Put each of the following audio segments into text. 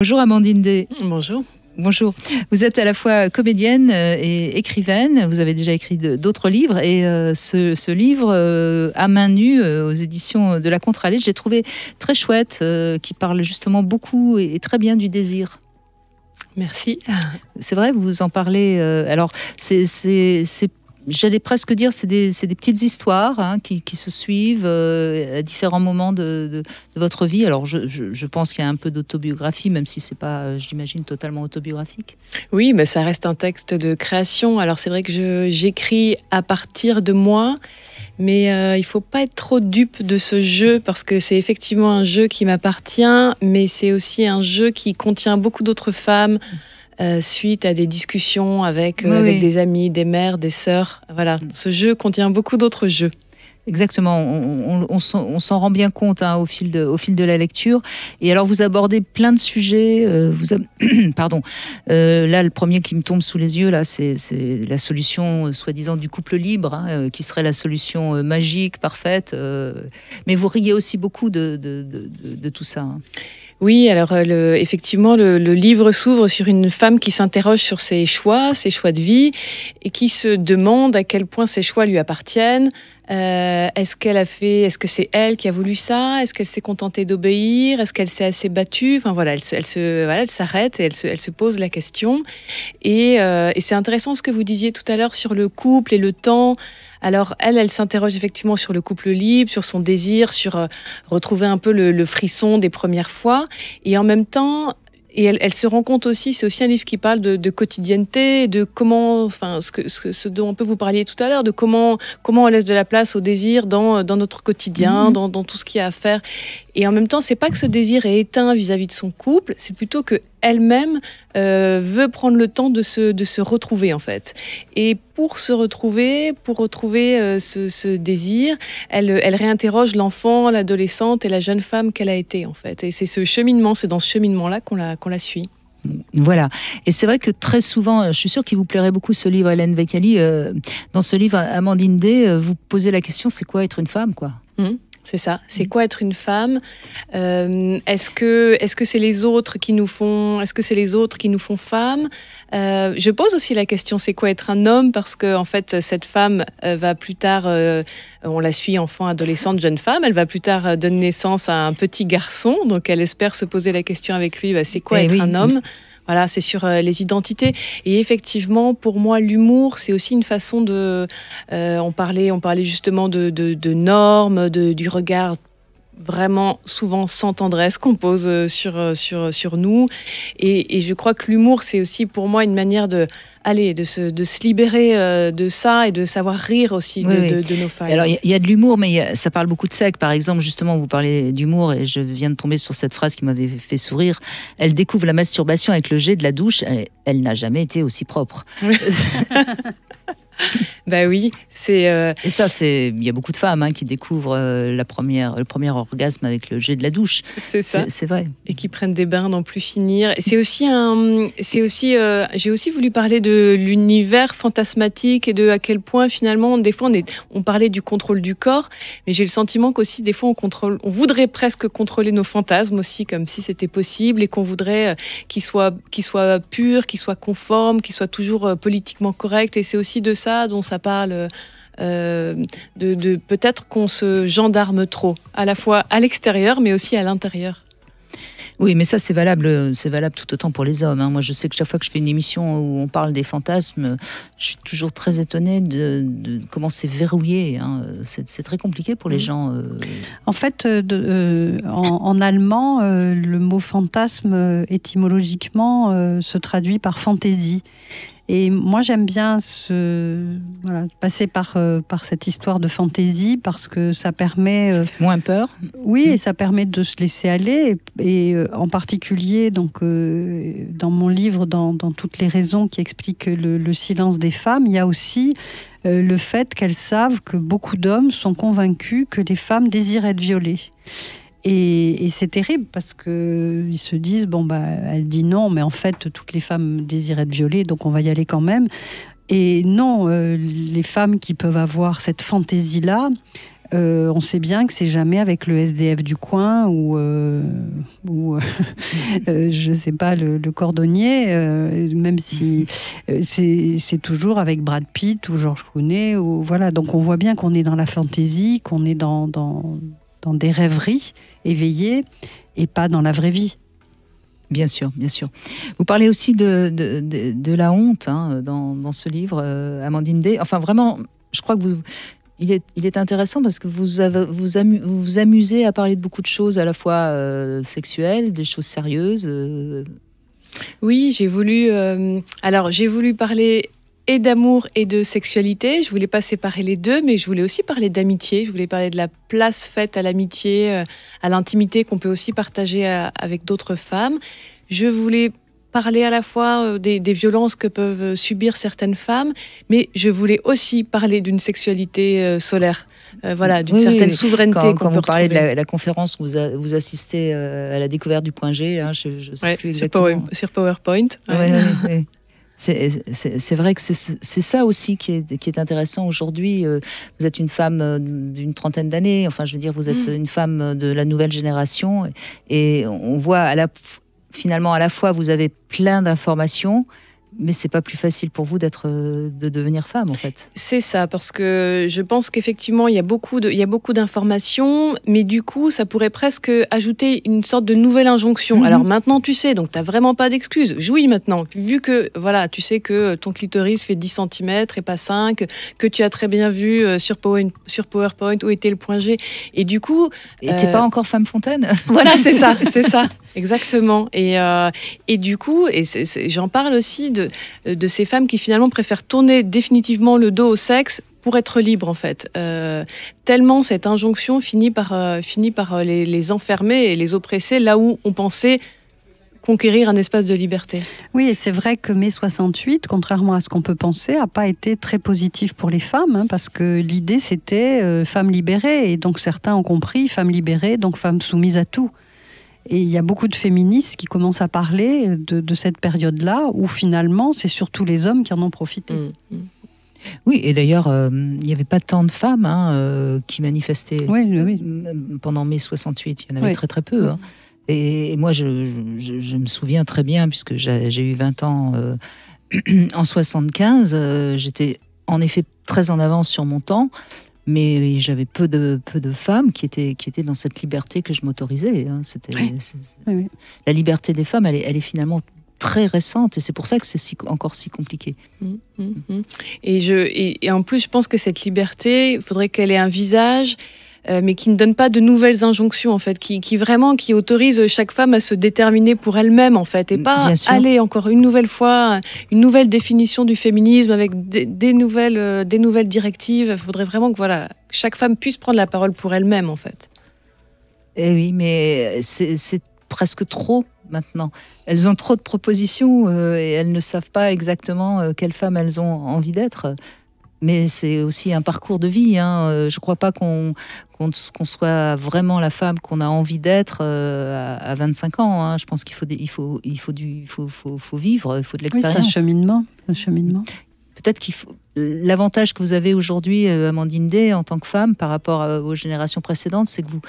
Bonjour Amandine Day. Bonjour. Bonjour. Vous êtes à la fois comédienne et écrivaine. Vous avez déjà écrit d'autres livres. Et ce livre, à main nue, aux éditions de la Contralée, j'ai trouvé très chouette, qui parle justement beaucoup et très bien du désir. Merci. C'est vrai, vous en parlez. Alors, j'allais presque dire, c'est des petites histoires qui se suivent à différents moments de votre vie. Alors, je pense qu'il y a un peu d'autobiographie, même si c'est pas, j'imagine, totalement autobiographique. Oui, mais ça reste un texte de création. Alors, c'est vrai que j'écris à partir de moi, mais il faut pas être trop dupe de ce jeu, parce que c'est effectivement un jeu qui m'appartient, mais c'est aussi un jeu qui contient beaucoup d'autres femmes. Suite à des discussions avec des amis, des mères, des sœurs. Voilà, ce jeu contient beaucoup d'autres jeux. Exactement, on s'en rend bien compte au fil de la lecture. Et alors vous abordez plein de sujets. Pardon. Là, le premier qui me tombe sous les yeux, là, c'est la solution soi-disant du couple libre, qui serait la solution magique, parfaite. Mais vous riez aussi beaucoup de tout ça. Oui, alors effectivement, le livre s'ouvre sur une femme qui s'interroge sur ses choix de vie, et qui se demande à quel point ces choix lui appartiennent. Est-ce que c'est elle qui a voulu ça? Est-ce qu'elle s'est contentée d'obéir? Est-ce qu'elle s'est assez battue? Enfin voilà, elle s'arrête et elle se pose la question. Et c'est intéressant ce que vous disiez tout à l'heure sur le couple et le temps. Alors elle s'interroge effectivement sur le couple libre, sur son désir, sur retrouver un peu le frisson des premières fois. Et en même temps, et elle se rend compte aussi, c'est aussi un livre qui parle de quotidienneté, de comment, enfin, ce dont un peu vous parliez tout à l'heure, de comment on laisse de la place au désir dans notre quotidien, dans tout ce qu'il y a à faire. Et en même temps, c'est pas que ce désir est éteint vis-à-vis de son couple, c'est plutôt que elle-même veut prendre le temps de se retrouver, en fait. Et pour retrouver ce désir, elle réinterroge l'enfant, l'adolescente et la jeune femme qu'elle a été, en fait. Et c'est dans ce cheminement-là qu'on la suit. Voilà. Et c'est vrai que très souvent, je suis sûre qu'il vous plairait beaucoup ce livre, Hélène Vecchiali. Dans ce livre, Amandine Day, vous posez la question, c'est quoi être une femme, quoi? C'est ça. C'est quoi être une femme? Est-ce que c'est les autres qui nous font femmes? Je pose aussi la question, c'est quoi être un homme? Parce que en fait, cette femme va plus tard, on la suit enfant, adolescente, jeune femme. Elle va plus tard donner naissance à un petit garçon. Donc, elle espère se poser la question avec lui. C'est quoi être un homme? Voilà, c'est sur les identités. Et effectivement, pour moi, l'humour, c'est aussi une façon de... on parlait justement de normes, du regard vraiment souvent sans tendresse qu'on pose sur nous. Et je crois que l'humour, c'est aussi pour moi une manière de se libérer de ça et de savoir rire aussi de nos failles. Alors, il y a de l'humour, mais ça parle beaucoup de sexe. Par exemple, justement, vous parlez d'humour et je viens de tomber sur cette phrase qui m'avait fait sourire. Elle découvre la masturbation avec le jet de la douche. Elle n'a jamais été aussi propre. Oui. Bah oui, c'est... Et ça, il y a beaucoup de femmes qui découvrent le premier orgasme avec le jet de la douche. C'est ça. C'est vrai. Et qui prennent des bains n'en plus finir. J'ai aussi voulu parler de l'univers fantasmatique et de à quel point finalement, des fois, on parlait du contrôle du corps, mais j'ai le sentiment qu'aussi des fois on voudrait presque contrôler nos fantasmes aussi, comme si c'était possible, et qu'on voudrait qu'ils soient purs, qu'ils soient conformes, qu'ils soient toujours politiquement corrects. Et c'est aussi de ça dont ça parle, de peut-être qu'on se gendarme trop, à la fois à l'extérieur mais aussi à l'intérieur. Oui, mais ça c'est valable tout autant pour les hommes. Moi, je sais que chaque fois que je fais une émission où on parle des fantasmes, je suis toujours très étonnée de comment c'est verrouillé. C'est très compliqué pour les gens. En fait, en allemand, le mot fantasme étymologiquement se traduit par fantaisie. Et moi, j'aime bien passer par cette histoire de fantaisie, parce que ça permet... ça fait moins peur. Oui, et ça permet de se laisser aller. Et en particulier, donc, dans mon livre, dans toutes les raisons qui expliquent le silence des femmes, il y a aussi le fait qu'elles savent que beaucoup d'hommes sont convaincus que les femmes désirent être violées. Et c'est terrible, parce qu'ils se disent, elle dit non, mais en fait, toutes les femmes désirent être violées, donc on va y aller quand même. Et non, les femmes qui peuvent avoir cette fantaisie-là on sait bien que c'est jamais avec le SDF du coin ou je sais pas, le cordonnier, même si c'est toujours avec Brad Pitt ou George Clooney. Voilà. Donc on voit bien qu'on est dans la fantaisie, qu'on est dans des rêveries éveillées et pas dans la vraie vie. Bien sûr, bien sûr. Vous parlez aussi de la honte dans ce livre, Amandine Day. Enfin, vraiment, je crois que il est intéressant parce que vous vous amusez à parler de beaucoup de choses, à la fois sexuelles, des choses sérieuses. Oui, j'ai voulu parler et d'amour et de sexualité. Je voulais pas séparer les deux, mais je voulais aussi parler d'amitié. Je voulais parler de la place faite à l'amitié, à l'intimité qu'on peut aussi partager avec d'autres femmes. Je voulais parler à la fois des violences que peuvent subir certaines femmes, mais je voulais aussi parler d'une sexualité solaire, d'une certaine souveraineté. Quand vous parlez de la conférence où vous assistez à la découverte du point G, je sais plus exactement. Sur PowerPoint. Ouais. C'est vrai que c'est ça aussi qui est intéressant aujourd'hui. Vous êtes une femme d'une trentaine d'années, enfin je veux dire, vous êtes une femme de la nouvelle génération, et on voit finalement à la fois vous avez plein d'informations, mais c'est pas plus facile pour vous de devenir femme en fait. C'est ça, parce que je pense qu'effectivement il y a beaucoup d'informations, mais du coup ça pourrait presque ajouter une sorte de nouvelle injonction. Alors maintenant tu sais, donc t'as vraiment pas d'excuses. Jouis maintenant, vu que tu sais que ton clitoris fait 10 cm et pas 5, que tu as très bien vu sur PowerPoint où était le point G, et du coup... Et t'es pas encore femme fontaine. Voilà, c'est ça. Exactement. Et du coup, j'en parle aussi de ces femmes qui finalement préfèrent tourner définitivement le dos au sexe pour être libres en fait. Tellement cette injonction finit par les enfermer et les oppresser là où on pensait conquérir un espace de liberté. Oui, et c'est vrai que mai 68, contrairement à ce qu'on peut penser, n'a pas été très positif pour les femmes, parce que l'idée c'était femmes libérées, et donc certains ont compris femmes libérées, donc femmes soumises à tout. Et il y a beaucoup de féministes qui commencent à parler de cette période-là, où finalement, c'est surtout les hommes qui en ont profité. Oui, et d'ailleurs, il n'y avait pas tant de femmes qui manifestaient pendant mai 68. Il y en avait très très peu. Et moi, je me souviens très bien, puisque j'ai eu 20 ans en 75. J'étais en effet très en avance sur mon temps. Mais j'avais peu de femmes qui étaient dans cette liberté que je m'autorisais. La liberté des femmes, elle est finalement très récente, et c'est pour ça que c'est encore si compliqué. Et en plus, je pense que cette liberté, il faudrait qu'elle ait un visage, mais qui ne donne pas de nouvelles injonctions en fait, qui autorise chaque femme à se déterminer pour elle-même en fait, et pas aller encore une nouvelle fois une nouvelle définition du féminisme avec des nouvelles directives. Il faudrait vraiment que chaque femme puisse prendre la parole pour elle-même en fait. Eh oui, mais c'est presque trop maintenant. Elles ont trop de propositions et elles ne savent pas exactement quelle femme elles ont envie d'être. Mais c'est aussi un parcours de vie. Je ne crois pas qu'on soit vraiment la femme qu'on a envie d'être à 25 ans. Je pense qu'il faut vivre, il faut de l'expérience. Oui, c'est un cheminement. Peut-être l'avantage que vous avez aujourd'hui, Amandine Day, en tant que femme, par rapport aux générations précédentes, c'est que vous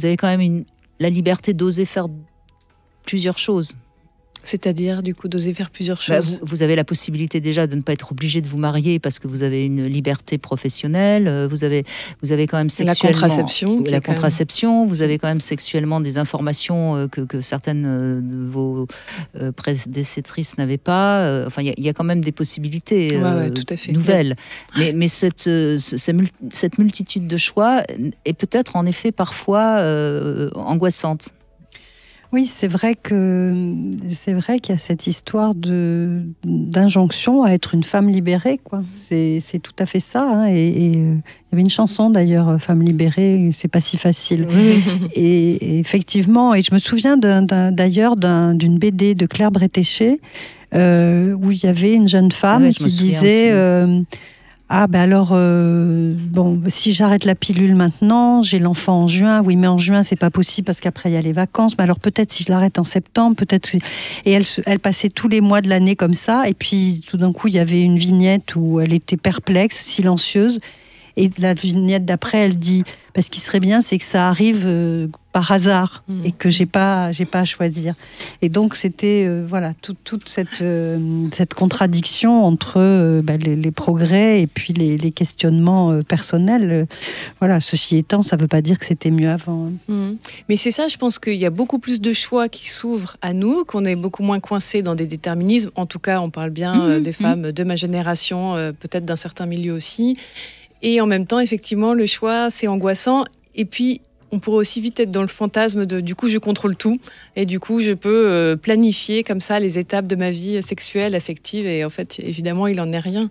avez quand même la liberté d'oser faire plusieurs choses. C'est-à-dire, du coup, d'oser faire plusieurs choses. Vous avez la possibilité déjà de ne pas être obligé de vous marier parce que vous avez une liberté professionnelle. Vous avez quand même sexuellement... La contraception. Vous avez quand même sexuellement des informations que certaines de vos prédécessrices n'avaient pas. Enfin, il y a quand même des possibilités tout à fait, nouvelles. Mais cette multitude de choix est peut-être en effet parfois angoissante. Oui, c'est vrai qu'il y a cette histoire d'injonction à être une femme libérée, quoi. C'est tout à fait ça. Et il y avait une chanson d'ailleurs, Femme libérée, c'est pas si facile. Et effectivement, et je me souviens d'ailleurs d'une BD de Claire Bretéché où il y avait une jeune femme qui disait. Si j'arrête la pilule maintenant, j'ai l'enfant en juin. Oui, mais en juin, c'est pas possible parce qu'après, il y a les vacances. Mais alors, peut-être si je l'arrête en septembre, peut-être... Et elle passait tous les mois de l'année comme ça. Et puis, tout d'un coup, il y avait une vignette où elle était perplexe, silencieuse. Et la vignette d'après, elle dit, ce qui serait bien, c'est que ça arrive par hasard et que j'ai pas à choisir. Et donc c'était toute cette contradiction entre les progrès et puis les questionnements personnels. Ceci étant, ça veut pas dire que c'était mieux avant. Mais c'est ça, je pense qu'il y a beaucoup plus de choix qui s'ouvrent à nous, qu'on est beaucoup moins coincés dans des déterminismes. En tout cas, on parle bien des femmes de ma génération, peut-être d'un certain milieu aussi. Et en même temps, effectivement, le choix, c'est angoissant. Et puis, on pourrait aussi vite être dans le fantasme de « du coup, je contrôle tout ». Et du coup, je peux planifier comme ça les étapes de ma vie sexuelle, affective. Et en fait, évidemment, il n'en est rien.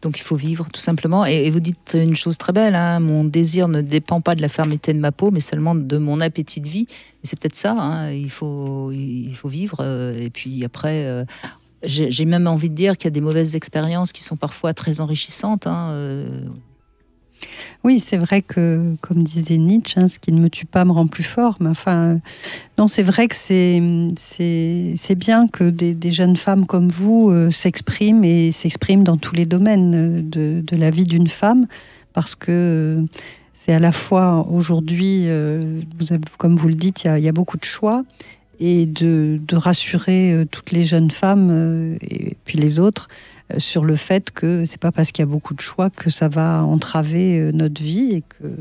Donc il faut vivre tout simplement. Et vous dites une chose très belle, hein, mon désir ne dépend pas de la fermeté de ma peau, mais seulement de mon appétit de vie. Et c'est peut-être ça, hein, il faut vivre. Et puis après, j'ai même envie de dire qu'il y a des mauvaises expériences qui sont parfois très enrichissantes. Oui, c'est vrai que, comme disait Nietzsche, ce qui ne me tue pas me rend plus fort. Mais enfin, non, c'est vrai que c'est bien que des jeunes femmes comme vous s'expriment et s'expriment dans tous les domaines de la vie d'une femme, parce que c'est à la fois aujourd'hui, comme vous le dites, il y a beaucoup de choix, et de rassurer toutes les jeunes femmes et puis les autres sur le fait que c'est pas parce qu'il y a beaucoup de choix que ça va entraver notre vie, et que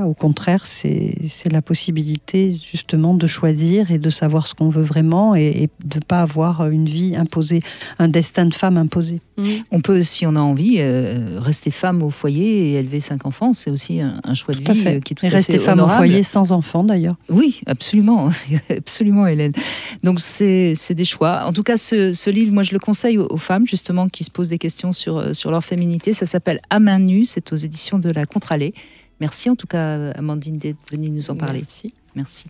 au contraire, c'est la possibilité justement de choisir et de savoir ce qu'on veut vraiment, et de ne pas avoir une vie imposée, un destin de femme imposé. On peut, si on a envie, rester femme au foyer et élever 5 enfants. C'est aussi un choix de vie qui est tout à fait rester femme honorable. Au foyer sans enfants, d'ailleurs. Oui, absolument, absolument, Hélène. Donc c'est des choix. En tout cas, ce livre, moi je le conseille aux femmes justement qui se posent des questions sur leur féminité. Ça s'appelle À main nue, c'est aux éditions de la Contre-Allée. Merci en tout cas, Amandine, d'être venue nous en parler. Merci. Merci.